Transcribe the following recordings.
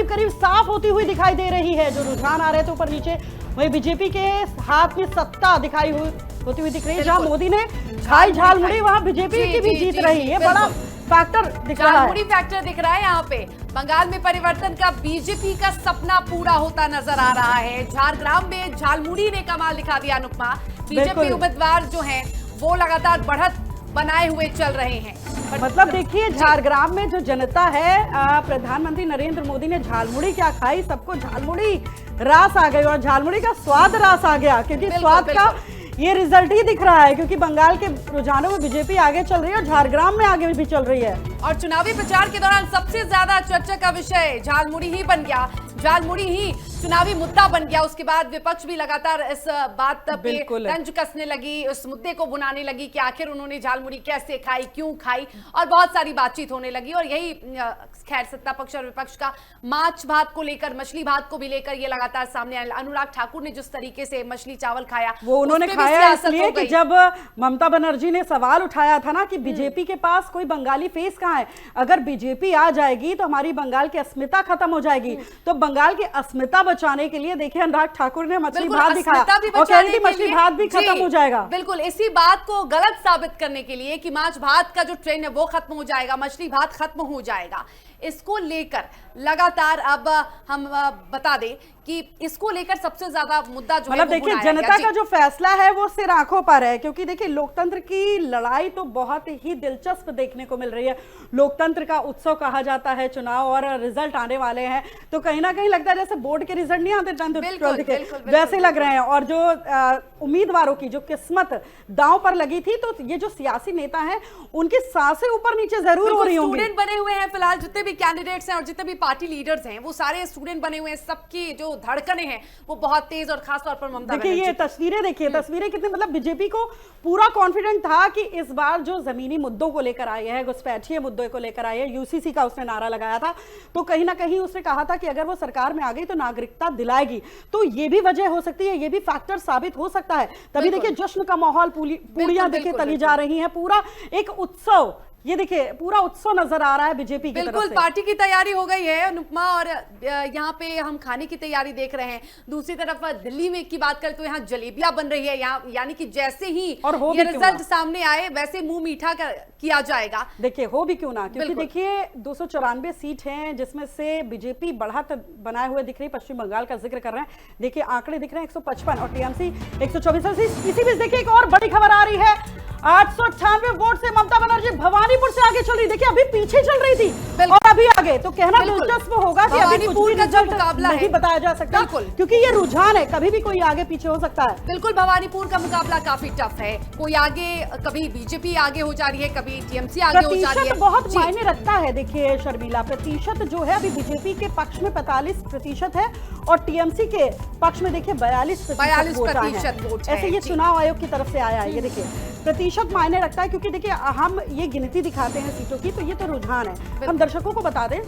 करीब करीब साफ होती हुई दिखाई दे रही है। जो रुझान आ रहे थे ऊपर नीचे, वही बीजेपी के हाथ में सत्ता दिखाई होती हुई दिख रही है। जहां मोदी ने खाई झालमुड़ी, वहां बीजेपी की भी जीत रही है। बड़ा फैक्टर दिख रहा है, झालमुड़ी फैक्टर दिख रहा है यहाँ पे। बंगाल में परिवर्तन का बीजेपी का सपना पूरा होता नजर आ रहा है। झारग्राम में झालमुड़ी ने कमाल दिखा दिया अनुपमा। बीजेपी उम्मीदवार जो हैं वो लगातार बढ़त बनाए हुए चल रहे हैं। मतलब देखिए, झारग्राम में जो जनता है, प्रधानमंत्री नरेंद्र मोदी ने झालमुड़ी क्या खाई, सबको झालमुड़ी रास आ गई और झालमुड़ी का स्वाद रास आ गया, क्योंकि स्वाद का ये रिजल्ट ही दिख रहा है। क्योंकि बंगाल के रुझानों में बीजेपी आगे चल रही है और झारग्राम में आगे भी चल रही है। और चुनावी प्रचार के दौरान सबसे ज्यादा चर्चा का विषय झालमुड़ी ही बन गया। झालमुड़ी ही चुनावी मुद्दा बन गया। उसके बाद विपक्ष भी लगातार इस बात पे तंज कसने लगी, उस मुद्दे को बुनाने लगी कि आखिर उन्होंने झालमुड़ी कैसे खाई, क्यों खाई, और बहुत सारी बातचीत होने लगी। और यही खैर सत्ता पक्ष और विपक्ष का माछ भात को लेकर, मछली भात को भी लेकर ये लगातार सामने आया। अनुराग ठाकुर ने जिस तरीके से मछली चावल खाया, वो उन्होंने खाया इसलिए कि जब ममता बनर्जी ने सवाल उठाया था ना कि बीजेपी के पास कोई बंगाली फेस कहाँ है, अगर बीजेपी आ जाएगी तो हमारी बंगाल की अस्मिता खत्म हो जाएगी। तो बंगाल की अस्मिता बचाने के लिए देखिए अनुराग ठाकुर ने मछली भात दिखाया और कह रही थी मछली भात भी खत्म हो जाएगा। बिल्कुल इसी बात को गलत साबित करने के लिए कि माछ भात का जो ट्रेंड है वो खत्म हो जाएगा, मछली भात खत्म हो जाएगा, इसको लेकर लगातार अब हम बता दें कि इसको लेकर सबसे ज्यादा मुद्दा जो है मतलब देखिए, जनता का जो फैसला है वो सिर आंखों पर है। क्योंकि देखिए, लोकतंत्र की लड़ाई तो बहुत ही दिलचस्प देखने को मिल रही है। लोकतंत्र का उत्सव कहा जाता है चुनाव, और रिजल्ट आने वाले हैं तो कहीं ना कहीं लगता है जैसे बोर्ड के रिजल्ट नहीं आते 10th-12th के, वैसे लग रहे हैं। और जो उम्मीदवारों की जो किस्मत दांव पर लगी थी, तो ये जो सियासी नेता हैं उनकी सांसें ऊपर नीचे जरूर हो रही होंगी। स्टूडेंट बने हुए हैं फिलहाल, जितने भी कैंडिडेट्स हैं और जितने भी पार्टी लीडर्स हैं वो सारे स्टूडेंट बने हुए हैं। सबकी जो धड़कने हैं वो बहुत तेज, और खासतौर पर ममता देखिए ये तस्वीरें, देखिए तस्वीरें कितनी, मतलब बीजेपी को पूरा कॉन्फिडेंट था कि इस बार जो जमीनी मुद्दों को लेकर आए हैं, घुसपैठिए मुद्दों को लेकर आए हैं, यूसीसी का उसने नारा लगाया था, तो कहीं ना कहीं उसने कहा था कि अगर वो सरकार में आ गई तो नागरिकता दिलाएगी। तो ये भी वजह हो सकती है, ये भी फैक्टर साबित हो सकता है। तभी देखिए जश्न का माहौल, पूड़ियां देखिए तली जा रही हैं, पूरा एक उत्सव, ये देखिए पूरा उत्सव नजर आ रहा है बीजेपी की तरफ से। बिल्कुल पार्टी की तैयारी हो गई है अनुपमा, और यहाँ पे हम खाने की तैयारी देख रहे हैं। दूसरी तरफ दिल्ली में की बात करें तो यहाँ जलेबियां बन रही है, यहाँ यानी कि जैसे ही ये रिजल्ट सामने आए वैसे मुंह मीठा किया जाएगा। देखिए हो भी क्यों ना, क्योंकि देखिए 294 सीट हैं जिसमें से बीजेपी बढ़त बनाए हुए दिख रही। पश्चिम बंगाल का जिक्र कर रहे हैं, देखिए आंकड़े दिख रहे हैं 155 और टीएमसी 124। इसी बीच देखिए एक और बड़ी खबर आ रही है, 898 वोट से ममता बनर्जी भवानीपुर से आगे चल रही। देखिए अभी पीछे चल रही थी और अभी आगे, तो कहना दिलचस्प होगा कि अभी कुछ भी रिजल्ट नहीं बताया जा सकता, क्योंकि ये रुझान है, कभी भी कोई आगे पीछे हो सकता है। बिल्कुल भवानीपुर का मुकाबला काफी टफ है, कोई आगे, कभी बीजेपी आगे हो जा रही है, कभी टीएमसी आगे हो जा रही है। बहुत मायने रखता है। देखिए शर्मिला, प्रतिशत जो है अभी बीजेपी के पक्ष में 45% है और टीएमसी के पक्ष में देखिए 42% वोट है। ऐसे ये चुनाव आयोग की तरफ से आया है। ये देखिए प्रतिशत मायने रखता है, क्योंकि देखिए हम ये गिनती दिखाते हैं सीटों की, तो ये तो रुझान है। हम दर्शकों को बता दें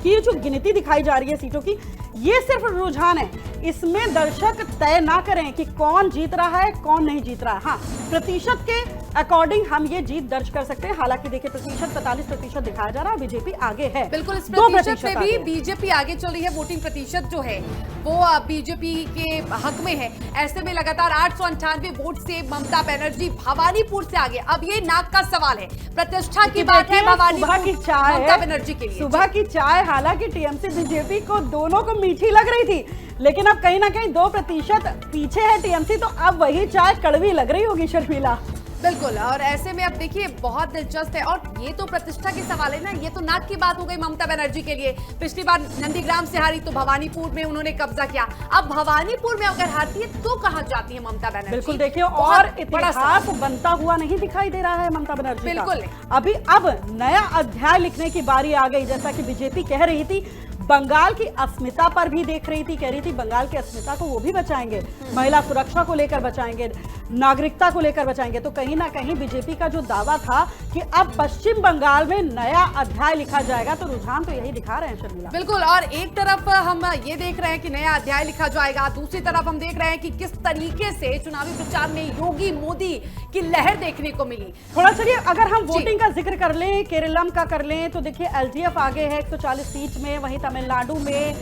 कि ये जो गिनती दिखाई जा रही है सीटों की, ये सिर्फ रुझान है। इसमें दर्शक तय ना करें कि कौन जीत रहा है कौन नहीं जीत रहा है। हाँ, प्रतिशत के अकॉर्डिंग हम ये जीत दर्ज कर सकते हैं। हालांकि देखिए प्रतिशत 45% दिखाया जा रहा है, बीजेपी आगे है। बिल्कुल इस प्रतिशत में भी बीजेपी आगे चल रही है। वोटिंग प्रतिशत जो है वो बीजेपी के हक में है। ऐसे में लगातार 898 वोट से ममता बनर्जी भवानीपुर से आगे। अब ये नाक का सवाल है, प्रतिष्ठा की बात है भवानीपुर की चाय ममता बनर्जी के लिए। सुबह की चाय हालांकि टीएमसी बीजेपी को दोनों को मीठी लग रही थी, लेकिन अब कहीं ना कहीं 2% पीछे है टीएमसी, तो अब वही चाय कड़वी लग रही होगी शर्मिला। बिल्कुल, और ऐसे में अब देखिए बहुत दिलचस्प है, और ये तो प्रतिष्ठा के सवाल है ना, ये तो नाक की बात हो गई ममता बनर्जी के लिए। पिछली बार नंदीग्राम से हारी तो भवानीपुर में उन्होंने कब्जा किया, अब भवानीपुर में अगर हारती है तो कहां जाती है ममता बनर्जी? बिल्कुल देखिए, और इतिहास बनता हुआ नहीं दिखाई दे रहा है ममता बनर्जी। बिल्कुल अभी अब नया अध्याय लिखने की बारी आ गई। जैसा कि बीजेपी कह रही थी, बंगाल की अस्मिता पर भी देख रही थी, कह रही थी बंगाल की अस्मिता को वो भी बचाएंगे, महिला सुरक्षा को लेकर बचाएंगे, नागरिकता को लेकर बचाएंगे। तो कहीं ना कहीं बीजेपी का जो दावा था कि अब पश्चिम बंगाल में नया अध्याय लिखा जाएगा, तो रुझान तो यही दिखा रहे हैं शर्मिला। बिल्कुल, और एक तरफ हम ये देख रहे हैं कि नया अध्याय लिखा जाएगा, दूसरी तरफ हम देख रहे हैं कि किस तरीके से चुनावी प्रचार में योगी मोदी की लहर देखने को मिली। थोड़ा चलिए अगर हम वोटिंग का जिक्र कर लें, केरलम का कर लें, तो देखिए एलडीएफ आगे है 140 सीट में, वहीं तमिलनाडु में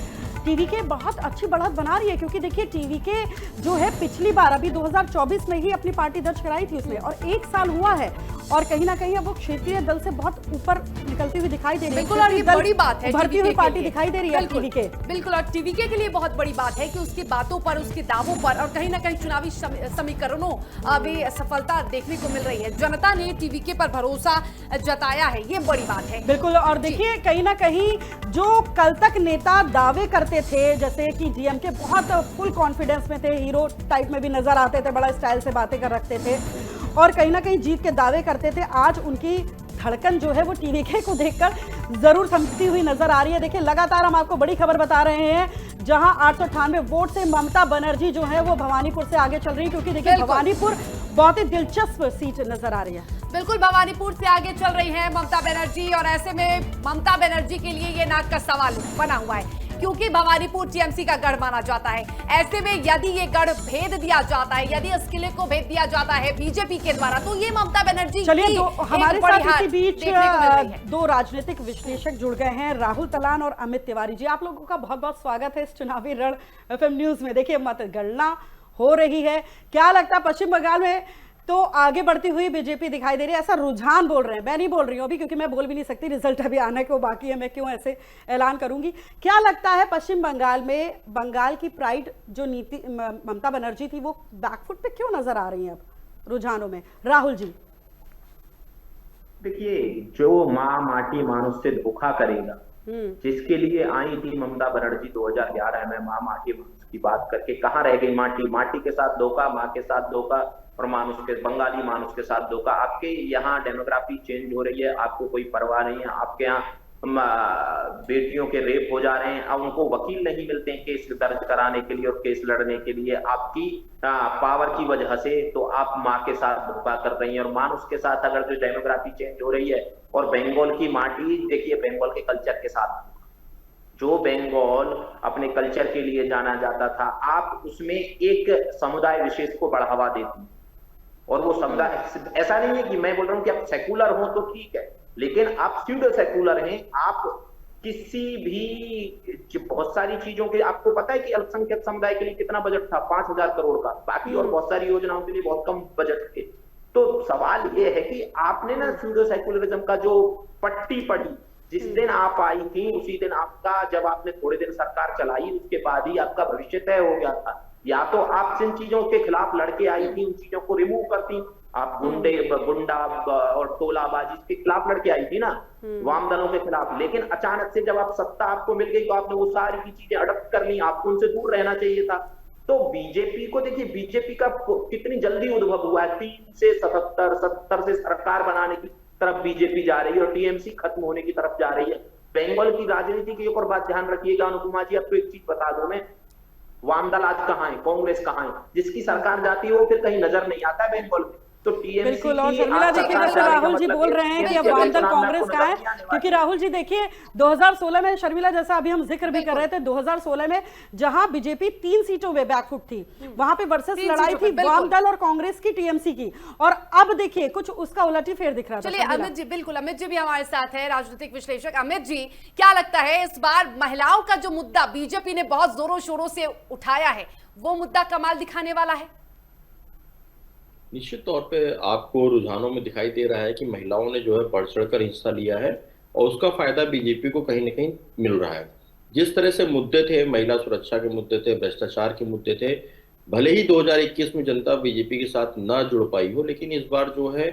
टीवीके बहुत अच्छी बढ़त बना रही है, क्योंकि देखिए टीवीके जो है पिछली बार अभी 2024 में ही अपनी पार्टी दर्ज कराई थी उसमें, और 1 साल हुआ है, और कहीं ना कहीं अब वो क्षेत्रीय दल से बहुत ऊपर निकलती हुई दिखाई दे रही है। बिल्कुल, और ये बड़ी बात है, भरती हुई पार्टी दिखाई दे रही है टीवीके। बिल्कुल, और टीवीके के लिए बहुत बड़ी बात है कि उसकी बातों पर, उसके दावों पर और कहीं ना कहीं चुनावी समीकरणों में सफलता देखने को मिल रही है। जनता ने टीवीके पर भरोसा जताया है, ये बड़ी बात है। बिल्कुल, और देखिए कहीं ना कहीं जो कल तक नेता दावे करते थे, जैसे कि डीएमके बहुत फुल कॉन्फिडेंस में थे, हीरो टाइप में भी नजर आते थे, बड़ा स्टाइल से बातें कर रखते थे और कहीं ना कहीं जीत के दावे करते थे, आज उनकी धड़कन जो है वो टीवीके को देखकर जरूर थमती हुई नजर आ रही है। देखिए लगातार हम आपको बड़ी खबर बता रहे हैं, जहां 898 वोट से ममता बनर्जी जो है वो भवानीपुर से आगे चल रही है, क्योंकि देखिए भवानीपुर बहुत ही दिलचस्प सीट नजर आ रही है। बिल्कुल, भवानीपुर से आगे चल रही है ममता बनर्जी, और ऐसे में ममता बनर्जी के लिए ये नाक का सवाल बना हुआ है, क्योंकि भवानीपुर टीएमसी का गढ़ माना जाता है। ऐसे में यदि ये गढ़ भेद दिया जाता है, यदि इस किले को भेद दिया जाता है बीजेपी के द्वारा, तो ये ममता बनर्जी चलिए हमारे साथ इसी बीच 2 राजनीतिक विश्लेषक जुड़ गए हैं, राहुल तलान और अमित तिवारी जी। आप लोगों का बहुत बहुत स्वागत है इस चुनावी रण एफएम न्यूज में। देखिए मतगणना हो रही है, क्या लगता है पश्चिम बंगाल में तो आगे बढ़ती हुई बीजेपी दिखाई दे रही है, ऐसा रुझान बोल रहे हैं, मैं नहीं बोल रही हूँ अभी, क्योंकि मैं बोल भी नहीं सकती, रिजल्ट अभी आने को बाकी है, मैं क्यों ऐसे ऐलान करूंगी। क्या लगता है पश्चिम बंगाल में बंगाल की प्राइड जो नीति ममता बनर्जी थी वो बैकफुट पे क्यों नजर आ रही है अब रुझानों में? राहुल जी। देखिए, जो माँ माटी मानुष से धोखा करेगा, जिसके लिए आई थी ममता बनर्जी 2011 में, माँ माटी मानुष की बात करके कहाँ रह गई माटी? माटी के साथ धोखा, माँ के साथ धोखा और मानुष के, बंगाली मानुष के साथ धोखा। आपके यहाँ डेमोग्राफी चेंज हो रही है, आपको कोई परवाह नहीं है। आपके यहाँ बेटियों के रेप हो जा रहे हैं, अब उनको वकील नहीं मिलते हैं केस दर्ज कराने के लिए और केस लड़ने के लिए, आपकी पावर की वजह से। तो आप माँ के साथ धोखा कर रही हैं, और मानुष के साथ अगर जो डेमोग्राफी चेंज हो रही है, और बंगाल की माटी देखिए, बंगाल के कल्चर के साथ, जो बंगाल अपने कल्चर के लिए जाना जाता था, आप उसमें एक समुदाय विशेष को बढ़ावा देती हैं, और वो समुदाय, ऐसा नहीं है कि मैं बोल रहा हूं कि आप सेकुलर हो तो ठीक है, लेकिन आप स्यूडो सेकुलर हैं। आप किसी भी बहुत सारी चीजों के, आपको पता है कि अल्पसंख्यक समुदाय के लिए कितना बजट था? 5,000 करोड़ का, बाकी और बहुत सारी योजनाओं के लिए बहुत कम बजट थे। तो सवाल ये है कि आपने ना स्यूडो सेकुलरिज्म का जो पट्टी पड़ी, जिस दिन आप आई थी उसी दिन आपका, जब आपने थोड़े दिन सरकार चलाई उसके बाद ही आपका भविष्य तय हो गया था। या तो आप जिन चीजों के खिलाफ लड़के आई थी उन चीजों को रिमूव करती, आप गुंडा और टोलाबाजी के खिलाफ लड़के आई थी ना, वाम दलों के खिलाफ, लेकिन अचानक से जब आप सत्ता आपको मिल गई तो आपने वो सारी की चीजें अडॉप्ट कर ली, आपको उनसे दूर रहना चाहिए था। तो बीजेपी को देखिए, बीजेपी का कितनी जल्दी उद्भव हुआ है, 3 से 77 से सरकार बनाने की तरफ बीजेपी जा रही है, और टीएमसी खत्म होने की तरफ जा रही है। बंगाल की राजनीति की एक और बात ध्यान रखिएगा अनुपमा जी, आपको एक चीज बता दूं मैं, वाम दल आज कहाँ है, कांग्रेस कहाँ है? जिसकी सरकार जाती है वो फिर कहीं नजर नहीं आता है बंगाल में। तो बिल्कुल, और शर्मिला देखिए जैसे राहुल जी बोल रहे हैं कि अब वाम दल कांग्रेस का है, क्योंकि राहुल जी देखिए 2016 में, शर्मिला जैसा अभी हम जिक्र भी कर रहे थे, 2016 में जहां बीजेपी 3 सीटों में बैकफुट थी, वहां पे वर्सेस लड़ाई थी वाम दल और कांग्रेस की, टीएमसी की, और अब देखिए कुछ उसका उलट ही फेर दिख रहा है। चलिए अमित जी, बिल्कुल अमित जी भी हमारे साथ है, राजनीतिक विश्लेषक। अमित जी, क्या लगता है इस बार महिलाओं का जो मुद्दा बीजेपी ने बहुत जोरों शोरों से उठाया है, वो मुद्दा कमाल दिखाने वाला है? निश्चित तौर पे आपको रुझानों में दिखाई दे रहा है कि महिलाओं ने जो है बढ़ चढ़कर हिस्सा लिया है, और उसका फायदा बीजेपी को कहीं ना कहीं मिल रहा है। जिस तरह से मुद्दे थे, महिला सुरक्षा के मुद्दे थे, भ्रष्टाचार के मुद्दे थे, भले ही 2021 में जनता बीजेपी के साथ ना जुड़ पाई हो, लेकिन इस बार जो है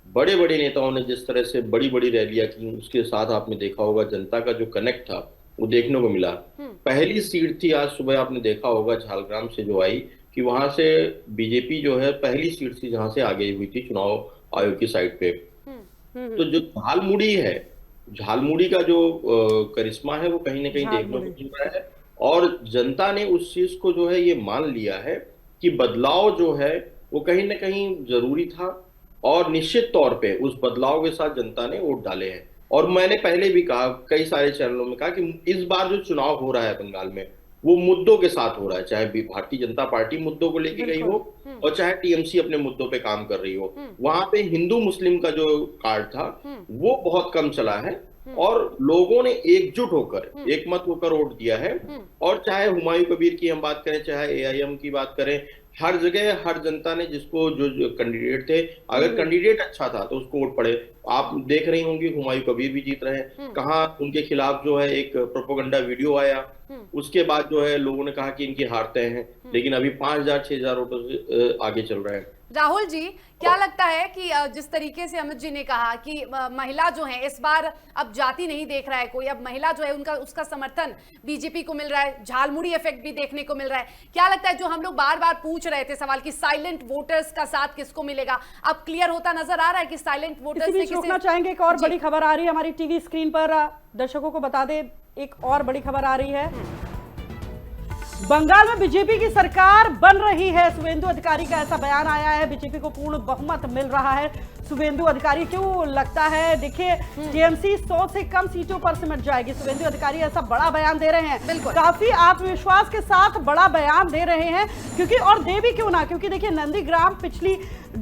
बड़े बड़े नेताओं ने जिस तरह से बड़ी बड़ी रैलियां की, उसके साथ आपने देखा होगा जनता का जो कनेक्ट था वो देखने को मिला। पहली सीट थी, आज सुबह आपने देखा होगा झारग्राम से जो आई, कि वहां से बीजेपी जो है पहली सीट थी जहां से आगे हुई थी चुनाव आयोग की साइड पे। तो जो झालमुड़ी है, झालमुड़ी का जो करिश्मा है वो कहीं ना कहीं देखने को मिल रहा है, और जनता ने उस चीज को जो है ये मान लिया है कि बदलाव जो है वो कहीं ना कहीं जरूरी था, और निश्चित तौर पे उस बदलाव के साथ जनता ने वोट डाले हैं। और मैंने पहले भी कहा, कई सारे चैनलों में कहा कि इस बार जो चुनाव हो रहा है बंगाल में, वो मुद्दों के साथ हो रहा है, चाहे भारतीय जनता पार्टी मुद्दों को लेके गई हो और चाहे टीएमसी अपने मुद्दों पे काम कर रही हो। वहां पे हिंदू मुस्लिम का जो कार्ड था वो बहुत कम चला है, और लोगों ने एकजुट होकर एकमत होकर वोट दिया है। और चाहे हुमायूं कबीर की हम बात करें, चाहे एआईएम की बात करें, हर जगह हर जनता ने जिसको जो कैंडिडेट थे, अगर कैंडिडेट अच्छा था तो उसको वोट पड़े। आप देख रही होंगी हुमायूं कबीर भी जीत रहे हैं, कहाँ उनके खिलाफ जो है एक प्रोपोगंडा वीडियो आया, उसके बाद जो है लोगों ने कहा कि इनकी हार तय है, लेकिन अभी 5000-6000 वोटों से आगे चल रहे हैं। राहुल जी, क्या लगता है कि जिस तरीके से अमित जी ने कहा कि महिला जो है इस बार अब जाति नहीं देख रहा है कोई, अब महिला जो है उनका उसका समर्थन बीजेपी को मिल रहा है, झालमुड़ी इफेक्ट भी देखने को मिल रहा है, क्या लगता है जो हम लोग बार बार पूछ रहे थे सवाल कि साइलेंट वोटर्स का साथ किसको मिलेगा, अब क्लियर होता नजर आ रहा है कि साइलेंट वोटर्स से किसे? रोकना चाहेंगे, एक और बड़ी खबर आ रही है हमारी टीवी स्क्रीन पर, दर्शकों को बता दे, एक और बड़ी खबर आ रही है। बंगाल में बीजेपी की सरकार बन रही है, शुभेंदु अधिकारी का ऐसा बयान आया है, बीजेपी को पूर्ण बहुमत मिल रहा है। शुभेंदु अधिकारी, क्यों लगता है, देखिए टीएमसी 100 से कम सीटों पर सिमट जाएगी, शुभेंदु अधिकारी ऐसा बड़ा बयान दे रहे हैं, काफी आत्मविश्वास के साथ बड़ा बयान दे रहे हैं, क्योंकि और दे भी क्यों ना, क्योंकि देखिए नंदीग्राम पिछली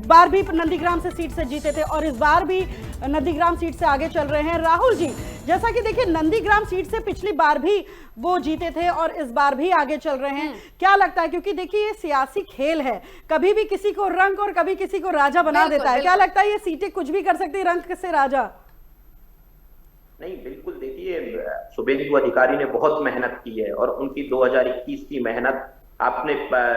बार भी नंदीग्राम से सीट से जीते थे और इस बार भी नंदीग्राम सीट से आगे चल रहे हैं। राहुल जी, जैसा कि देखिए नंदीग्राम सीट से पिछली बार भी वो जीते थे और इस बार भी आगे चल रहे हैं, क्या लगता है, क्योंकि देखिए ये सियासी खेल है, कभी भी किसी को रंक और कभी किसी को राजा बना देता है, क्या लगता है ये सीटें कुछ भी कर सकती है, रंक से राजा? नहीं, बिल्कुल, देखिए शुभेंदु अधिकारी ने बहुत मेहनत की है और उनकी 2021 की मेहनत आपने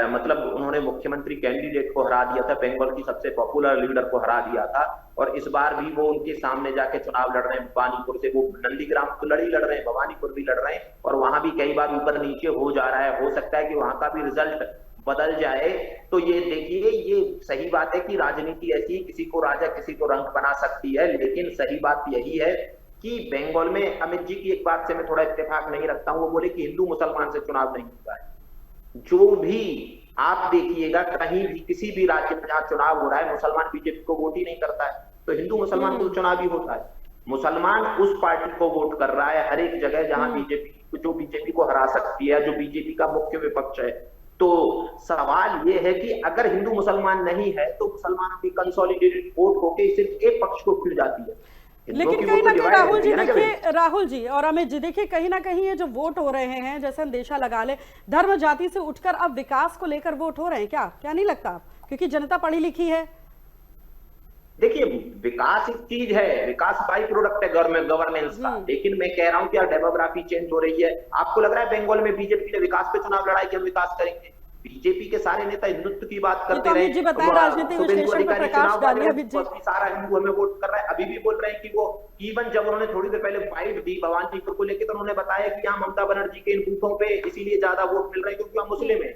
मतलब उन्होंने मुख्यमंत्री कैंडिडेट को हरा दिया था, बंगाल की सबसे पॉपुलर लीडर को हरा दिया था, और इस बार भी वो उनके सामने जाके चुनाव लड़ रहे हैं। भवानीपुर से वो नंदीग्राम तो लड़ रहे हैं, भवानीपुर भी लड़ रहे हैं, और वहां भी कई बार ऊपर नीचे हो जा रहा है, हो सकता है कि वहां का भी रिजल्ट बदल जाए। तो ये देखिए, ये सही बात है कि राजनीति ऐसी किसी को राजा किसी को रंक बना सकती है, लेकिन सही बात यही है कि बंगाल में अमित जी की एक बात से मैं थोड़ा इत्तेफाक नहीं रखता हूं, वो बोले कि हिंदू मुसलमान से चुनाव नहीं होता है। जो भी आप देखिएगा, कहीं भी किसी भी राज्य में जहां चुनाव हो रहा है, मुसलमान बीजेपी को वोट ही नहीं करता है, तो हिंदू मुसलमान को चुनाव ही होता है। मुसलमान उस पार्टी को वोट कर रहा है हर एक जगह जहां बीजेपी, जो बीजेपी को हरा सकती है, जो बीजेपी का मुख्य विपक्ष है। तो सवाल ये है कि अगर हिंदू मुसलमान नहीं है तो मुसलमानों की कंसोलिडेटेड वोट होकर सिर्फ एक पक्ष को खुल जाती है। लेकिन कहीं ना कहीं राहुल जी देखिए, राहुल जी और अमित जी देखिए, कहीं ना कहीं ये जो वोट हो रहे हैं, जैसे अंदेशा लगा ले, धर्म जाति से उठकर अब विकास को लेकर वोट हो रहे हैं, क्या नहीं लगता आप, क्योंकि जनता पढ़ी लिखी है? देखिए, विकास एक चीज है, विकास बाई प्रोडक्ट है गवर्नेंस का, लेकिन मैं कह रहा हूं कि डेमोग्राफी चेंज हो रही है। आपको लग रहा है बंगाल में बीजेपी ने विकास पे चुनाव लड़ाई कि हम विकास करेंगे? बीजेपी के सारे नेता हिंदुत्व की बात करते रहे, राजनीतिक विश्लेषण पर प्रकाश डालिए, सारा हिंदू हमें वोट कर रहा है, अभी भी बोल रहे हैं कि वो, इवन जब उन्होंने थोड़ी देर पहले फाइट दी भवानीपुर को लेकर, तो उन्होंने बताया कि यहाँ ममता बनर्जी के इन बूथों पे इसीलिए ज्यादा वोट मिल रहे हैं क्योंकि वहाँ मुस्लिम है,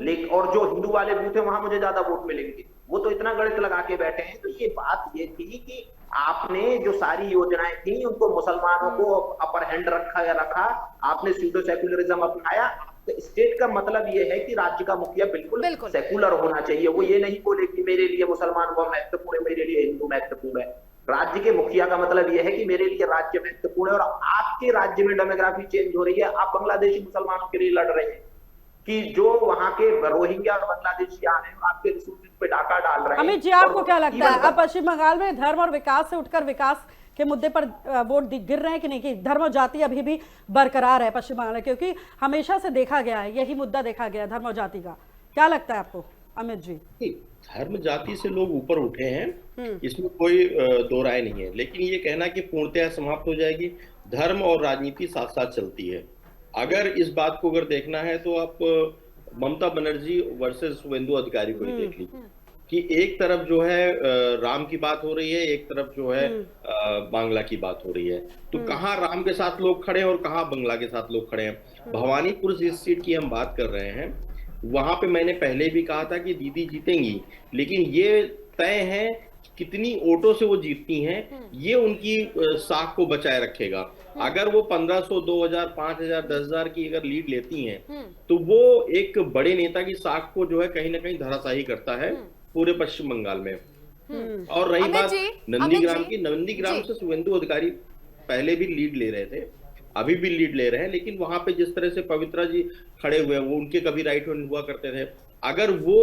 लेकिन और जो हिंदू वाले बूथ है वहां मुझे ज्यादा वोट मिलेंगे। वो तो इतना गणित लगा के बैठे हैं। तो ये बात ये थी कि आपने जो सारी योजनाएं थी उनको मुसलमानों को अपर हैंड रखा, आपने सूडो सेकुलरिज्म अपनाया। तो स्टेट का मतलब ये है कि राज्य का मुखिया बिल्कुल सेकुलर होना चाहिए, वो ये नहीं बोले कि मेरे लिए मुसलमान वो महत्वपूर्ण है, मेरे लिए हिंदू महत्वपूर्ण है। राज्य के मुखिया का मतलब यह है कि मेरे लिए राज्य महत्वपूर्ण है, और आपके राज्य में डेमोग्राफी चेंज हो रही है, आप बांग्लादेशी मुसलमानों के लिए लड़ रहे हैं कि जो वहां के रोहिंग्या और बांग्लादेशी आ रहे हैं आपके रिसोर्सेज पे डाका डाल रहे हैं। अमित जी, आपको क्या लगता है, अब पश्चिम बंगाल में धर्म और विकास से उठकर विकास के मुद्दे पर वोट गिर रहे हैं कि नहीं, कि धर्म और जाति अभी भी बरकरार है पश्चिम बंगाल में, क्योंकि हमेशा से देखा गया है, यही मुद्दा देखा गया है धर्म और जाति का, क्या लगता है आपको अमित जी? धर्म जाति से लोग ऊपर उठे हैं, इसमें कोई दो राय नहीं है, लेकिन ये कहना कि पूर्णतः समाप्त हो जाएगी, धर्म और राजनीति साथ साथ चलती है। अगर इस बात को अगर देखना है तो आप ममता बनर्जी वर्सेस शुभेंदु अधिकारी को ही देख लीजिए कि एक तरफ जो है राम की बात हो रही है, एक तरफ जो है बांग्ला की बात हो रही है। तो कहाँ राम के साथ लोग खड़े हैं और कहाँ बांग्ला के साथ लोग खड़े हैं। भवानीपुर जिस सीट की हम बात कर रहे हैं, वहां पे मैंने पहले भी कहा था कि दीदी जीतेंगी, लेकिन ये तय है कितनी वोटों से वो जीतती हैं, ये उनकी साख को बचाए रखेगा। अगर वो 1500, 2000, 5000, 10,000 की अगर लीड लेती हैं तो वो एक बड़े नेता की साख को जो है कहीं ना कहीं धराशायी करता है पूरे पश्चिम बंगाल में। और रही बात नंदीग्राम की, नंदीग्राम से शुभेंदु अधिकारी पहले भी लीड ले रहे थे, अभी भी लीड ले रहे हैं, लेकिन वहां पे जिस तरह से पवित्रा जी खड़े हुए हैं, वो उनके कभी राइट हैंड हुआ करते थे। अगर वो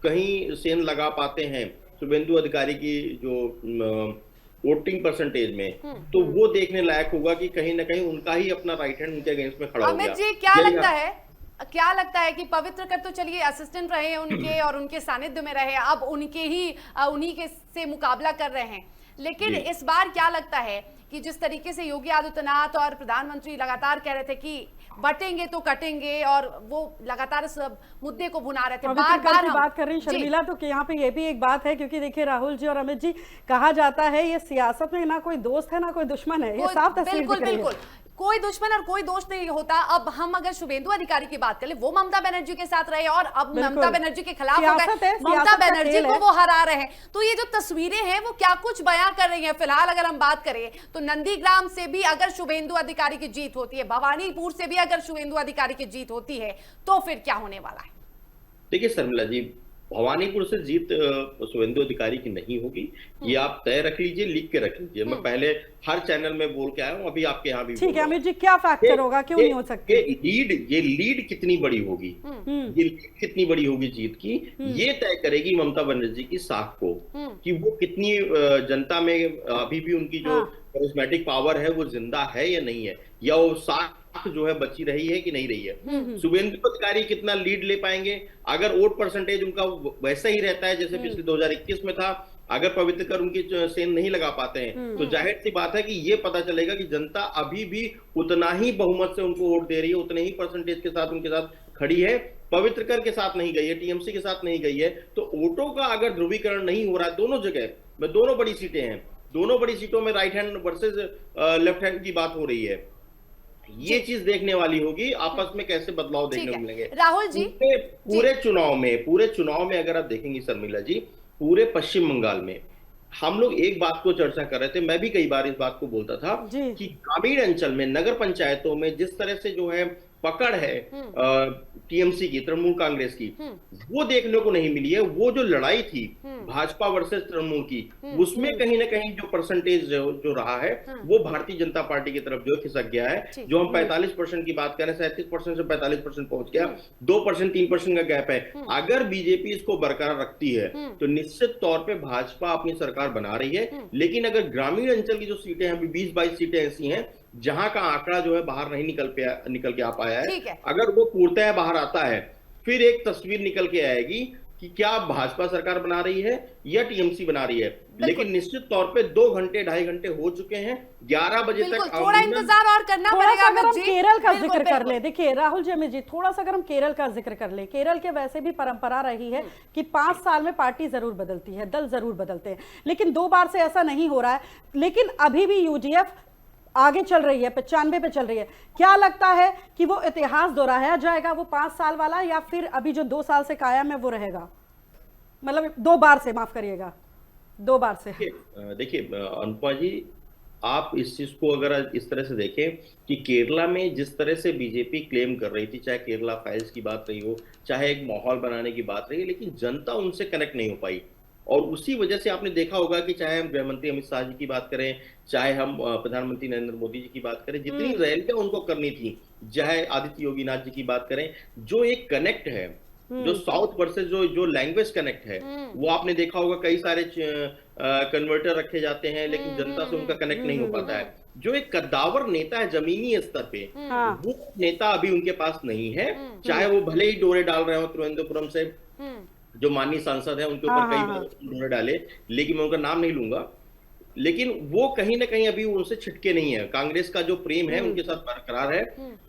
कहीं सेंध लगा पाते हैं शुभेंदु अधिकारी की जो वोटिंग परसेंटेज में, तो वो देखने लायक होगा कि कहीं ना कहीं उनका ही अपना राइट हैंड उनके अगेंस्ट में खड़ा हो गया। अमित जी क्या लगता है कि पवित्र कर तो चलिए असिस्टेंट रहे हैं उनके और उनके सानिध्य में रहे, अब उन्हीं के से मुकाबला कर रहे हैं, लेकिन इस बार क्या लगता है कि जिस तरीके से योगी आदित्यनाथ और प्रधानमंत्री लगातार कह रहे थे कि बटेंगे तो कटेंगे, और वो लगातार इस मुद्दे को भुना रहे थे, बार-बार हम बात कर रहे हैं शर्मिला, तो यहाँ पे ये भी एक बात है, क्योंकि देखिए राहुल जी और अमित जी, कहा जाता है ये सियासत में ना कोई दोस्त है ना कोई दुश्मन है, ये साफ तस्वीर दिख रही है। बिल्कुल कोई दुश्मन और कोई दोस्त नहीं होता। अब हम अगर शुभेंदु अधिकारी की बात करें, वो ममता बनर्जी के साथ रहे और अब ममता बनर्जी के खिलाफ हो गए, ममता बनर्जी को वो हरा रहे हैं, तो ये जो तस्वीरें हैं वो क्या कुछ बयां कर रही हैं। फिलहाल अगर हम बात करें तो नंदीग्राम से भी अगर शुभेंदु अधिकारी की जीत होती है, भवानीपुर से भी अगर शुभेंदु अधिकारी की जीत होती है, तो फिर क्या होने वाला है? देखिए शर्मिला जी, भवानीपुर से जीत शुभेंदु अधिकारी की नहीं होगी, ये आप तय रख लीजिए, लिख के रख लीजिए। मैं पहले हर चैनल में बोल के आया हूँ, अभी आपके यहाँ भी ठीक है। अमित जी क्या फैक्टर होगा, क्यों नहीं हो सकती ये लीड कितनी बड़ी होगी, ये लीड कितनी बड़ी होगी जीत की, ये तय करेगी ममता बनर्जी की साख को, कि वो कितनी जनता में अभी भी उनकी जो करिश्मेटिक पावर है वो जिंदा है या नहीं है, या वो साख जो है बची रही है कि नहीं रही है। शुभेंदु अधिकारी कितना लीड ले पाएंगे, अगर वोट परसेंटेज उनका वैसा ही रहता है जैसे पिछले 2021 में था, अगर पवित्र कर उनकी सेंध नहीं लगा पाते हैं, तो जाहिर सी बात है कि ये पता चलेगा कि जनता अभी भी उतना ही बहुमत से उनको वोट दे रही है, उतने ही परसेंटेज के साथ उनके साथ खड़ी है, पवित्र कर के साथ नहीं गई है, टीएमसी के साथ नहीं गई है। तो वोटों का अगर ध्रुवीकरण नहीं हो रहा है दोनों जगह में, दोनों बड़ी सीटें हैं, दोनों बड़ी सीटों में right hand versus left hand की बात हो रही है, ये चीज देखने वाली होगी, आपस में कैसे बदलाव देखने को मिलेंगे। राहुल जी पूरे चुनाव में अगर आप देखेंगी शर्मिला जी, पूरे पश्चिम बंगाल में हम लोग एक बात को चर्चा कर रहे थे, मैं भी कई बार इस बात को बोलता था कि ग्रामीण अंचल में नगर पंचायतों में जिस तरह से जो है पकड़ है टीएमसी की, तृणमूल कांग्रेस की, वो देखने को नहीं मिली है। वो जो लड़ाई थी भाजपा वर्सेस तृणमूल की, उसमें कहीं ना कहीं जो परसेंटेज जो रहा है वो भारतीय जनता पार्टी की तरफ जो खिसक गया है। जो हम 45% की बात करें, 37% से 45% पहुंच गया, 2% 3% का गैप है। अगर बीजेपी इसको बरकरार रखती है तो निश्चित तौर पर भाजपा अपनी सरकार बना रही है। लेकिन अगर ग्रामीण अंचल की जो सीटें हैं, अभी 20-22 सीटें ऐसी हैं जहां का आंकड़ा जो है बाहर नहीं निकल के आ पाया है, अगर वो पूर्णतः बाहर आता है, फिर एक तस्वीर निकल के आएगी कि क्या भाजपा सरकार बना रही है या टीएमसी बना रही है। लेकिन निश्चित तौर पे 2 घंटे 2.5 घंटे हो चुके हैं, 11 बजे तक थोड़ा इंतजार और करना पड़ेगा। अगर हम केरल का जिक्र कर ले, देखिए राहुल जी, अमित जी, थोड़ा सा अगर हम केरल का जिक्र कर ले, केरल के वैसे भी परंपरा रही है कि 5 साल में पार्टी जरूर बदलती है, दल जरूर बदलते हैं, लेकिन 2 बार से ऐसा नहीं हो रहा है। लेकिन अभी भी यूडीएफ आगे चल रही है, 95 पे चल रही है। क्या लगता है कि वो इतिहास दोहराया जाएगा, वो 5 साल वाला, या फिर अभी जो 2 साल से कायम है वो रहेगा? मतलब 2 बार से, माफ करिएगा, 2 बार से। देखिए अनुपमा जी, आप इस चीज को अगर इस तरह से देखें कि केरला में जिस तरह से बीजेपी क्लेम कर रही थी, चाहे केरला फाइल्स की बात रही हो, चाहे एक माहौल बनाने की बात रही, लेकिन जनता उनसे कनेक्ट नहीं हो पाई। और उसी वजह से आपने देखा होगा कि चाहे हम गृहमंत्री अमित शाह जी की बात करें, चाहे हम प्रधानमंत्री नरेंद्र मोदी जी की बात करें, जितनी रैलियां उनको करनी थी, चाहे आदित्य योगीनाथ जी की बात करें, जो एक कनेक्ट है, जो साउथ वर्सेस जो लैंग्वेज कनेक्ट है, वो आपने देखा होगा कई सारे कन्वर्टर रखे जाते हैं, लेकिन जनता से उनका कनेक्ट नहीं हो पाता है। जो एक कद्दावर नेता है जमीनी स्तर पे, वो नेता अभी उनके पास नहीं है। चाहे वो भले ही डोरे डाल रहे हो त्रिवेंद्रपुरम से, जो माननीय सांसद है उनके ऊपर कई डोरे डाले, लेकिन मैं उनका नाम नहीं लूंगा, लेकिन वो कहीं ना कहीं अभी उनसे छिटके नहीं है। कांग्रेस का जो प्रेम है उनके साथ बरकरार है।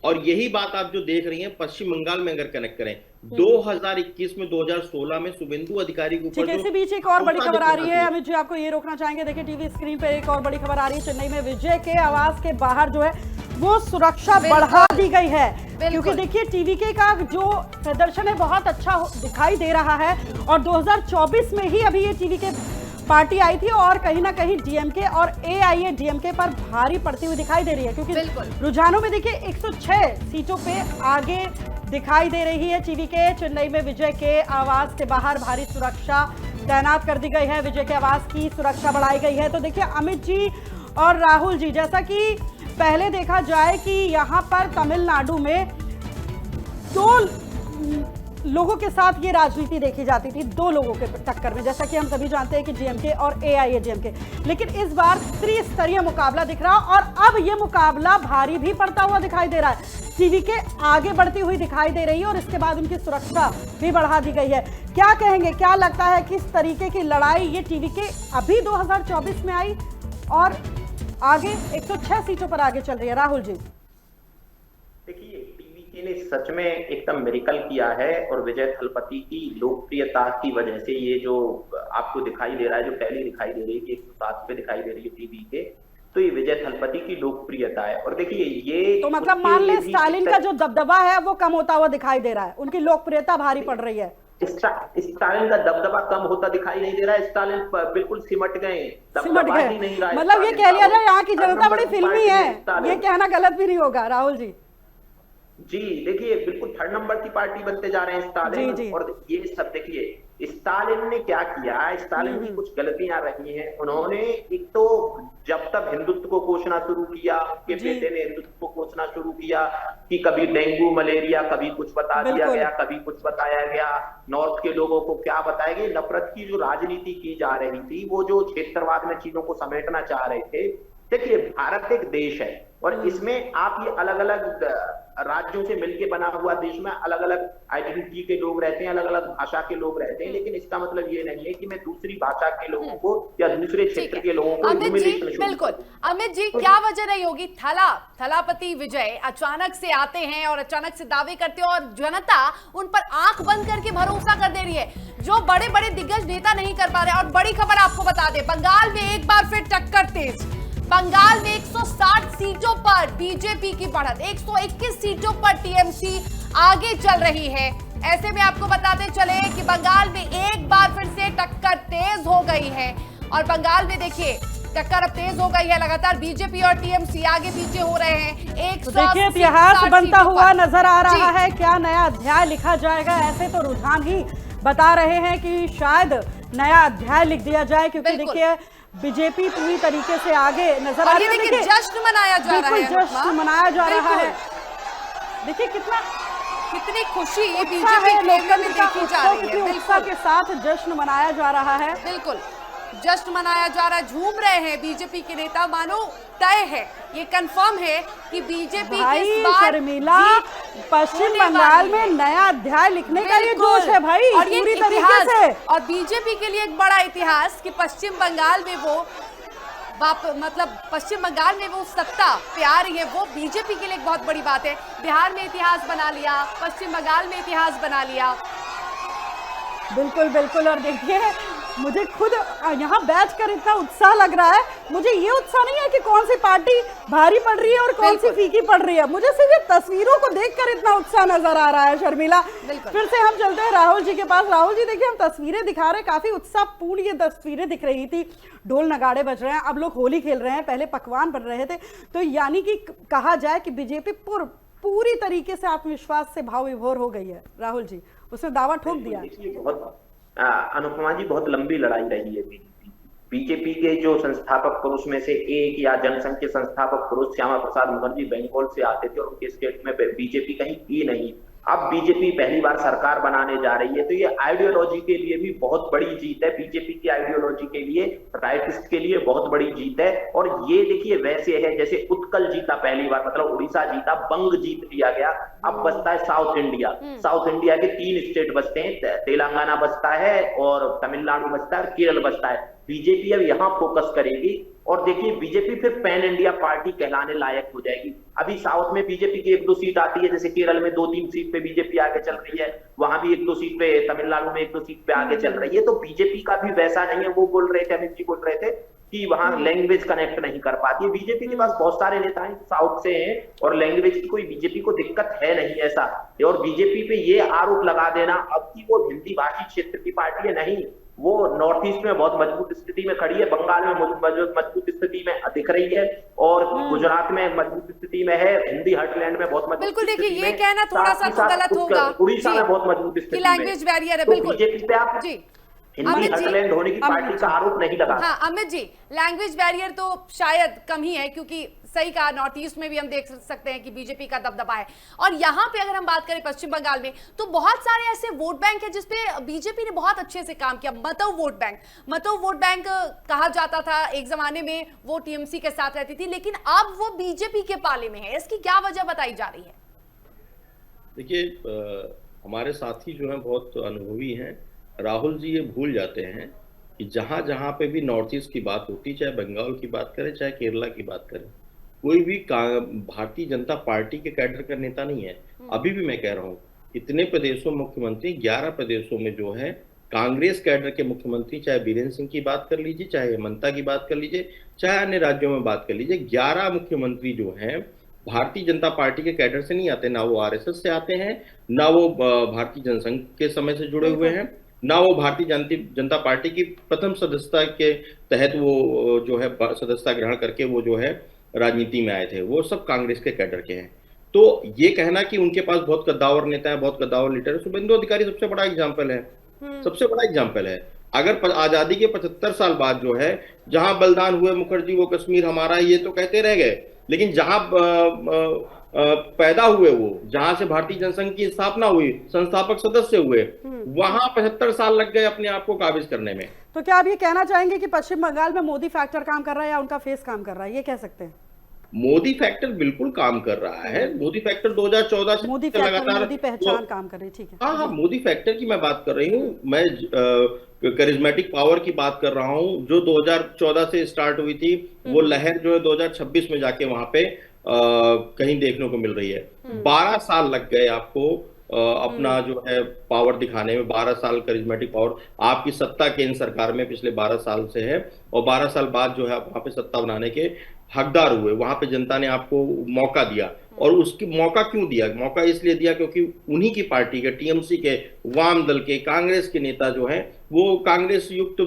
और यही बात आप जो देख रही हैं पश्चिम बंगाल में, अगर कनेक्ट करें 2021 में, 2016 में शुभेंदु अधिकारी के ऊपर, इसी बीच एक और बड़ी खबर आ रही है, अमित जी आपको ये रोकना चाहेंगे। देखिए टीवी स्क्रीन पे एक और बड़ी खबर आ रही है, चेन्नई में विजय के आवास के बाहर जो है वो सुरक्षा बढ़ा दी गई है, क्योंकि देखिए टीवीके का जो प्रदर्शन है बहुत अच्छा दिखाई दे रहा है। और 2024 में ही अभी ये टीवीके पार्टी आई थी और कहीं ना कहीं डीएमके और एआईएडीएमके पर भारी पड़ती हुई दिखाई दे रही है, क्योंकि रुझानों में देखिए 106 सीटों पे आगे दिखाई दे रही है टीवीके। चेन्नई में विजय के आवास के बाहर भारी सुरक्षा तैनात कर दी गई है, विजय के आवास की सुरक्षा बढ़ाई गई है। तो देखिए अमित जी और राहुल जी, जैसा कि पहले देखा जाए कि यहाँ पर तमिलनाडु में 2 लोगों के साथ ये राजनीति देखी जाती थी, 2 लोगों के टक्कर में, जैसा कि हम सभी जानते हैं कि डीएमके और एआईएडीएमके। लेकिन इस बार त्रिस्तरीय मुकाबला दिख रहा और अब ये मुकाबला भारी भी पड़ता हुआ दिखाई दे रहा है। टीवीके आगे बढ़ती हुई दिखाई दे रही है और इसके बाद उनकी सुरक्षा भी बढ़ा दी गई है। क्या कहेंगे, क्या लगता है किस तरीके की लड़ाई ये टीवीके अभी 2024 में आई और आगे 106 सीटों पर आगे चल रही है? राहुल जी देखिए, टीवीके ने सच में एकदम मिरेकल किया है और विजय थलपति की लोकप्रियता की वजह से ये जो आपको दिखाई दे रहा है, जो पहले दिखाई दे रही है कि 107 पे दिखाई दे रही है टीवीके, तो ये विजय थलपति की लोकप्रियता है। और देखिए ये तो मतलब मान ले स्टालिन का जो दबदबा है वो कम होता हुआ दिखाई दे रहा है, उनकी लोकप्रियता भारी पड़ रही है। स्टालिन का दबदबा कम होता दिखाई नहीं दे रहा है, स्टालिन बिल्कुल सिमट गए, मतलब ये कह लिया जाए यहाँ की जनता बड़ी फिल्मी है, ये कहना गलत भी नहीं होगा। राहुल जी जी देखिए, बिल्कुल 3rd नंबर की पार्टी बनते जा रहे हैं स्टालिन। और ये सब देखिए स्टालिन ने क्या किया, स्टालिन की कुछ गलतियां रही हैं। उन्होंने एक तो जब तक हिंदुत्व को कोसना शुरू किया, उनके बेटे ने हिंदुत्व को कोसना शुरू किया कि कभी डेंगू मलेरिया कभी कुछ बता दिया गया, कभी कुछ बताया गया, नॉर्थ के लोगों को क्या बताया गया। नफरत की जो राजनीति की जा रही थी, वो जो क्षेत्रवाद में चीजों को समेटना चाह रहे थे। देखिए भारत एक देश है और इसमें आप ये अलग अलग राज्यों से मिलकर बना हुआ देश में अलग अलग आइडेंटिटी के लोग रहते हैं, अलग अलग भाषा के लोग रहते हैं, लेकिन इसका मतलब ये नहीं है कि मैं दूसरी भाषा के लोगों को या दूसरे क्षेत्र के लोगों को बिल्कुल। अमित जी, क्या वजह रही होगी थलापति विजय अचानक से आते हैं और अचानक से दावे करते हैं और जनता उन पर आंख बंद करके भरोसा कर दे रही है, जो बड़े बड़े दिग्गज नेता नहीं कर पा रहे। और बड़ी खबर आपको बता दें, बंगाल में एक बार फिर टक्कर तेज। बंगाल में 160 सीटों पर बीजेपी की बढ़त, 121 सीटों पर टीएमसी आगे चल रही है। ऐसे में आपको बताते चले कि बंगाल में एक बार फिर से टक्कर तेज हो गई है और बंगाल में देखिए टक्कर अब तेज हो गई है। लगातार बीजेपी और टीएमसी आगे पीछे हो रहे हैं। देखिए इतिहास बनता हुआ नजर आ रहा है, क्या नया अध्याय लिखा जाएगा? ऐसे तो रुझान ही बता रहे हैं कि शायद नया अध्याय लिख दिया जाए, क्योंकि देखिए बीजेपी पूरी तरीके से आगे नजर आ रही है। देखिए जश्न मनाया जा रहा है, जश्न मनाया जा रहा है। देखिए कितनी खुशी बीजेपी में देखी जा रही है, उत्साह के साथ जश्न मनाया जा रहा है। बिल्कुल जश्न मनाया जा रहा है, झूम रहे हैं बीजेपी के नेता, मानो तय है, ये कंफर्म है कि बीजेपी इस बार शर्मिला पश्चिम बंगाल में नया अध्याय लिखने का ये जोश है भाई, और ये पूरी तरीके से। और बीजेपी के लिए एक बड़ा इतिहास कि पश्चिम बंगाल में वो मतलब पश्चिम बंगाल में वो सत्ता पे आ रही है, वो बीजेपी के लिए एक बहुत बड़ी बात है। बिहार में इतिहास बना लिया, पश्चिम बंगाल में इतिहास बना लिया। बिल्कुल बिल्कुल। और देखिए मुझे खुद यहाँ बैठकर इतना उत्साह लग रहा है। मुझे ये उत्साह नहीं है कि कौन सी पार्टी भारी पड़ रही है और कौन सी फीकी पड़ रही है, मुझे सिर्फ ये तस्वीरों को देखकर इतना उत्साह नजर आ रहा है। शर्मिला, फिर से हम चलते हैं राहुल जी के पास। राहुल जी देखिए, हम तस्वीरें दिखा रहे हैं, काफी उत्साहपूर्ण ये तस्वीरें दिख रही थी। ढोल नगाड़े बज रहे हैं, अब लोग होली खेल रहे हैं, पहले पकवान बन रहे थे। तो यानी कि कहा जाए कि बीजेपी पूरी तरीके से आत्मविश्वास से भाव विभोर हो गई है। राहुल जी, उसने दावा ठोक दिया। अनुपमा जी, बहुत लंबी लड़ाई रही है बीजेपी के जो संस्थापक पुरुष में से एक या जनसंघ के संस्थापक पुरुष श्यामा प्रसाद मुखर्जी बंगाल से आते थे और उनके स्टेट में बीजेपी कहीं थी नहीं। अब बीजेपी पहली बार सरकार बनाने जा रही है, तो ये आइडियोलॉजी के लिए भी बहुत बड़ी जीत है। बीजेपी की आइडियोलॉजी के लिए, राइटिस्ट के लिए बहुत बड़ी जीत है। और ये देखिए वैसे है जैसे उत्कल जीता पहली बार, मतलब उड़ीसा जीता, बंग जीत लिया गया, अब बचता है साउथ इंडिया। साउथ इंडिया के 3 स्टेट बचते हैं, तेलंगाना बचता है और तमिलनाडु बचता है और केरल बचता है। बीजेपी अब यहाँ फोकस करेगी और देखिए बीजेपी फिर पैन इंडिया पार्टी कहलाने लायक हो जाएगी। अभी साउथ में बीजेपी की 1-2 सीट आती है, जैसे केरल में 2-3 सीट पे बीजेपी आगे चल रही है, वहां भी 1-2 सीट पे, तमिलनाडु में 1-2 सीट पे आगे चल रही है। तो बीजेपी का भी वैसा नहीं है। वो बोल रहे थे, अमित जी बोल रहे थे कि वहां लैंग्वेज कनेक्ट नहीं कर पाती है। बीजेपी के पास बहुत सारे नेता हैं साउथ से हैं और लैंग्वेज की कोई बीजेपी को दिक्कत है नहीं ऐसा। और बीजेपी पे ये आरोप लगा देना अब की वो हिंदी भाषी क्षेत्र की पार्टी है, नहीं, वो नॉर्थ ईस्ट में बहुत मजबूत स्थिति में खड़ी है, बंगाल में मजबूत स्थिति में दिख रही है, और गुजरात में मजबूत स्थिति में है, हिंदी हार्टलैंड में बहुत मजबूत। बिल्कुल, देखिए ये कहना थोड़ा सा तो गलत होगा, उड़ीसा में बहुत मजबूत स्थिति, लैंग्वेज बैरियर है। बिल्कुल बीजेपी पे आप हिंदी हार्टलैंड होने की पार्टी का आरोप नहीं लगा। हाँ अमित जी, लैंग्वेज बैरियर तो शायद कम ही है, क्योंकि सही कहा, नॉर्थ ईस्ट में भी हम देख सकते हैं कि बीजेपी का दबदबा है। और यहाँ पे अगर हम बात करें पश्चिम बंगाल में, तो बहुत सारे ऐसे वोट बैंक है जिसपे बीजेपी ने बहुत अच्छे से काम किया। मतव वोट बैंक कहा जाता था एक जमाने में, वो टीएमसी के साथ रहती थी, लेकिन अब वो बीजेपी के पाले में है। इसकी क्या वजह बताई जा रही है? देखिए, हमारे साथी जो है बहुत अनुभवी हैं। राहुल जी ये भूल जाते हैं कि जहां जहां पे भी नॉर्थ ईस्ट की बात होती, चाहे बंगाल की बात करें चाहे केरला की बात करें, कोई भी भारतीय जनता पार्टी के कैडर का नेता नहीं है। अभी भी मैं कह रहा हूँ, इतने प्रदेशों मुख्यमंत्री, 11 प्रदेशों में जो है कांग्रेस कैडर के मुख्यमंत्री, चाहे बीरेंद्र सिंह की बात कर लीजिए, चाहे हेमंता की बात कर लीजिए, चाहे अन्य राज्यों में बात कर लीजिए, 11 मुख्यमंत्री जो हैं भारतीय जनता पार्टी के कैडर से नहीं आते। ना वो आरएसएस से आते हैं, ना वो भारतीय जनसंघ के समय से जुड़े हुए हैं, ना वो भारतीय जनता पार्टी की प्रथम सदस्यता के तहत वो जो है सदस्यता ग्रहण करके वो जो है राजनीति में आए थे। वो सब कांग्रेस के कैडर के हैं। तो ये कहना कि उनके पास बहुत कद्दावर नेता है, बहुत कद्दावर लीडर है, शुभेंदु अधिकारी सबसे बड़ा एग्जाम्पल है, सबसे बड़ा एग्जाम्पल है। अगर आजादी के 75 साल बाद जो है, जहां बलिदान हुए मुखर्जी, वो कश्मीर हमारा, ये तो कहते रह गए, लेकिन जहां पैदा हुए, वो जहां से भारतीय जनसंघ की स्थापना हुई, संस्थापक सदस्य हुए, वहां 75 साल लग गए अपने आप को काबिज करने में। तो क्या आप ये कहना चाहेंगे कि पश्चिम बंगाल में मोदी फैक्टर काम कर रहा है या उनका फेस काम कर रहा है, ये कह सकते हैं? मोदी फैक्टर बिल्कुल काम कर रहा है। मोदी फैक्टर 2014 से लगातार मोदी पहचान काम कर रही है। ठीक है, हाँ, मोदी फैक्टर की मैं बात कर रही हूँ। मैं करिश्मेटिक पावर की बात कर रहा हूँ, जो 2014 से स्टार्ट हुई थी, वो लहर जो है 2026 में जाके वहां पे कहीं देखने को मिल रही है। 12 साल लग गए आपको अपना जो है पावर दिखाने में। 12 साल करिश्मेटिक पावर आपकी सत्ता केंद्र सरकार में पिछले 12 साल से है, और 12 साल बाद जो है आप वहां पे सत्ता बनाने के हकदार हुए। वहां पे जनता ने आपको मौका दिया, और उसकी मौका क्यों दिया? मौका इसलिए दिया क्योंकि उन्हीं की पार्टी के, टीएमसी के, वाम दल के, कांग्रेस के नेता जो हैं, वो कांग्रेस मुक्त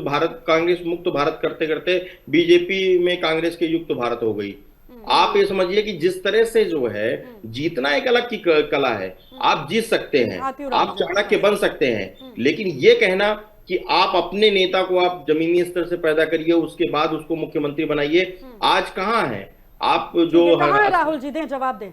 भारत करते करते बीजेपी में कांग्रेस के युक्त भारत हो गई। आप ये समझिए कि जिस तरह से जो है जीतना एक अलग की कला है। आप जीत सकते हैं, आप चाणक्य बन सकते हैं, लेकिन ये कहना कि आप अपने नेता को आप जमीनी स्तर से पैदा करिए, उसके बाद उसको मुख्यमंत्री बनाइए, आज कहां है आप? जो राहुल जी दें जवाब दें।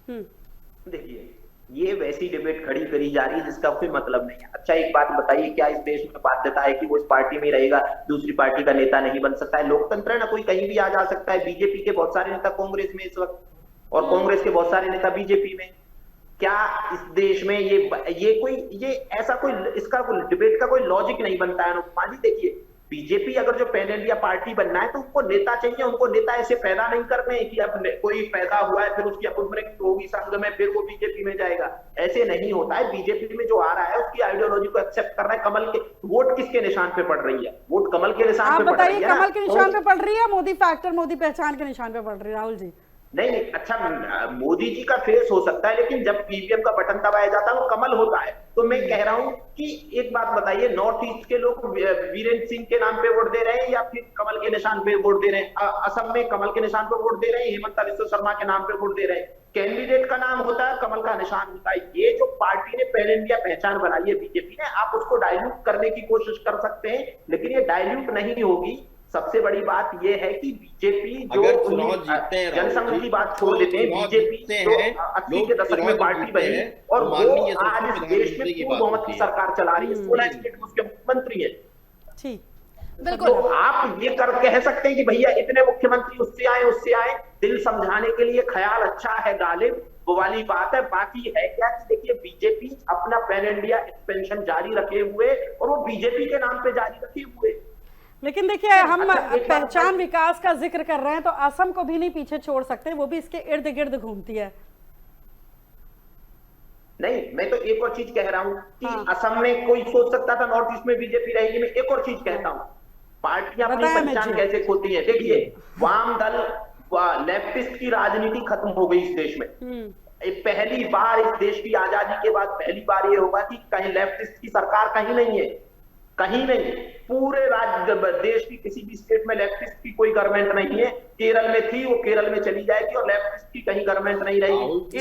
देखिए, ये वैसी डिबेट खड़ी करी जा रही है जिसका कोई मतलब नहीं है। अच्छा, एक बात बताइए, क्या इस देश में बाध्यता है कि वो इस पार्टी में रहेगा, दूसरी पार्टी का नेता नहीं बन सकता है? लोकतंत्र है ना, कोई कहीं भी आ जा सकता है। बीजेपी के बहुत सारे नेता कांग्रेस में इस वक्त, और कांग्रेस के बहुत सारे नेता बीजेपी में। क्या इस देश में ये ऐसा कोई इसका कोई डिबेट का कोई लॉजिक नहीं बनता है? अनुपमा जी, देखिए, बीजेपी अगर जो पैन इंडिया पार्टी बनना है तो उनको नेता चाहिए। उनको नेता ऐसे पैदा नहीं करने कि अब कोई पैदा हुआ है फिर उसकी अपॉइंटमेंट होगी संघ में, फिर वो बीजेपी में जाएगा। ऐसे नहीं होता है। बीजेपी में जो आ रहा है उसकी आइडियोलॉजी को एक्सेप्ट कर रहा है। कमल के वोट किसके निशान पे पड़ रही है? वोट कमल के निशान पे पड़ रही है। कमल के निशान पे पड़ रही है, मोदी फैक्टर, मोदी पहचान के निशान पे पड़ रही है। राहुल जी, नहीं, अच्छा, मोदी जी का फेस हो सकता है, लेकिन जब ईवीएम का बटन दबाया जाता है वो कमल होता है। तो मैं कह रहा हूं कि एक बात बताइए, नॉर्थ ईस्ट के लोग वीरेंद्र सिंह के नाम पे वोट दे रहे हैं या फिर कमल के निशान पे वोट दे रहे हैं? असम में कमल के निशान पे वोट दे रहे हैं, हेमंता बिस्वा शर्मा के नाम पे वोट दे रहे हैं। कैंडिडेट का नाम होता है, कमल का निशान होता है। ये जो पार्टी ने पैन इंडिया पहचान बनाई है बीजेपी ने, आप उसको डाइल्यूट करने की कोशिश कर सकते हैं, लेकिन ये डाइल्यूट नहीं होगी। सबसे बड़ी बात यह है कि बीजेपी जो जनसंघ की बात छोड़ देते हैं, बीजेपी जो 80 के दशक में पार्टी बनी और वो आज इस देश में पूर्ण बहुमत की सरकार चला रही है, 16 स्टेट में उसके मुख्यमंत्री है। ठीक, बिल्कुल। तो आप ये कह सकते हैं कि भैया इतने मुख्यमंत्री उससे आए, दिल समझाने के लिए ख्याल अच्छा है गालिब, वो वाली बात है। बाकी है क्या कि देखिए, बीजेपी अपना पैन इंडिया एक्सपेंशन जारी रखे हुए, और वो बीजेपी के नाम पे जारी रखे हुए। लेकिन देखिए, हम पहचान विकास का जिक्र कर रहे हैं तो असम को भी नहीं पीछे छोड़ सकते, वो भी इसके इर्द गिर्द घूमती है। नहीं, मैं तो एक और चीज कह रहा हूं कि असम में कोई सोच सकता था नॉर्थ ईस्ट में बीजेपी रहेगी। मैं एक और चीज कहता हूं, पार्टियां अपनी पहचान कैसे खोती हैं। देखिए, वाम दल, लेफ्टिस्ट की राजनीति खत्म हो गई इस देश में। पहली बार इस देश की आजादी के बाद पहली बार ये होगा कि कहीं लेफ्टिस्ट की सरकार कहीं नहीं है, कहीं नहीं, पूरे राज्य देश की किसी भी स्टेट में लेफ्टिस्ट की कोई गवर्नमेंट नहीं है। केरल में थी, वो केरल में चली जाएगी और लेफ्टिस्ट की कहीं गवर्नमेंट नहीं रहेगी।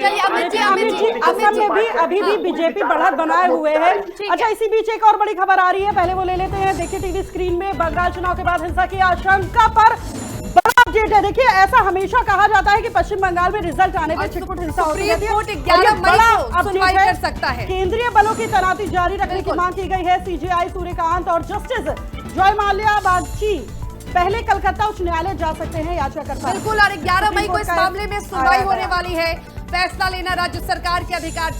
असम में भी अभी भी बीजेपी बढ़त बनाए हुए है। अच्छा, इसी बीच एक और बड़ी खबर आ रही है, पहले वो ले लेते हैं। देखिए टीवी स्क्रीन में, बंगाल चुनाव के बाद हिंसा की आशंका पर बड़ा अपडेट है। देखिए, ऐसा हमेशा कहा जाता है कि पश्चिम बंगाल में रिजल्ट आने पर छिटपुट हिंसा होती रहती है। केंद्रीय बलों की तैनाती जारी रखने की मांग की गई है। सीजेआई सूर्यकांत और जस्टिस जॉय माल्या बागची पहले कलकत्ता उच्च न्यायालय जा सकते हैं याचिकाकर्ता। बिल्कुल, और 11 मई को इस मामले में सुनवाई होने वाली है। फैसला लेना राज्य सरकार के अधिकार